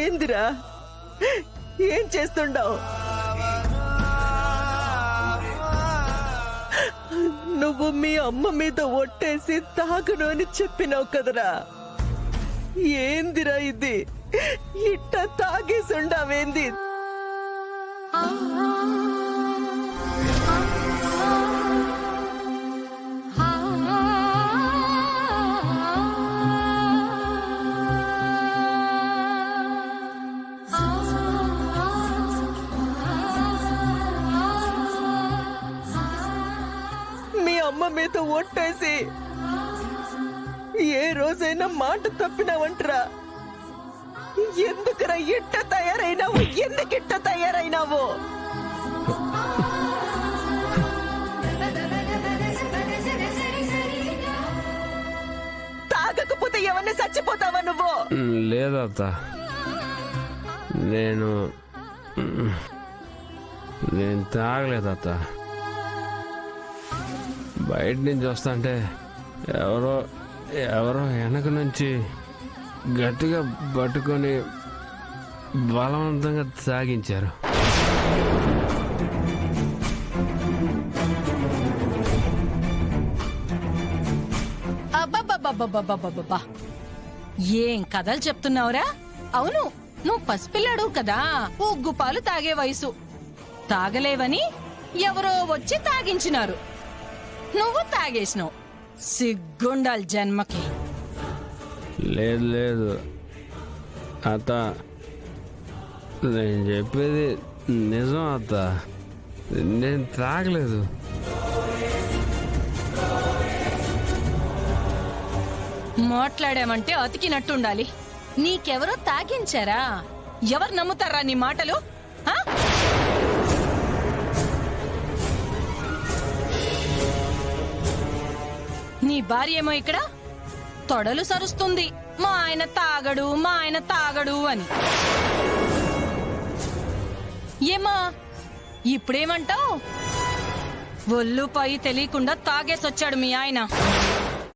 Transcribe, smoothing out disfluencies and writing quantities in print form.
ఏందిరా, ఏం చేస్తుండావు? నువ్వు మీ అమ్మ మీద ఒట్టేసి తాగను అని చెప్పినావు కదరా. ఏందిరా ఇది, ఇట్ట తాగేసుండావేంది? అమ్మ మీద ఒట్టేసి ఏ రోజైనా మాట తప్పినావంటరా? ఎందుకురా ఇట్ట తయారైనావు? ఎందుకిట్ట తయారైనావు? తాగకపోతే ఎవరిని చచ్చిపోతావా నువ్వు? లేదత్త, నేను తాగలేదత్త. బయట నుంచి వస్తాంటే ఎవరో వెనక నుంచి గట్టిగా పట్టుకొని బలవంతంగా సాగించారు. అబ్బబ్బబ్బబ్బబ్బబ్బబ్బబ్బా, ఏం కథలు చెప్తున్నావురా? అవును, నువ్వు పసిపిల్లాడు కదా, ఉగ్గుపాలు తాగే వయసు. తాగలేవని ఎవరో వచ్చి తాగించినారు, నువ్వు తాగేసినావు. సిగ్గుండాలి జన్మకి. లేదు లేదు అత్త, నేను చెప్పేది నిజం అత్త, నేను తాగలేదు. మాట్లాడామంటే అతికినట్టుండాలి. నీకెవరో తాగించారా? ఎవరు నమ్ముతారా నీ మాటలు? నీ భార్య ఏమో ఇక్కడ తొడలు సరుస్తుంది, మా ఆయన తాగడు, మా ఆయన తాగడు అని. ఏమా ఇప్పుడేమంటావు? ఒళ్ళు పై తెలియకుండా తాగేసొచ్చాడు మీ ఆయన.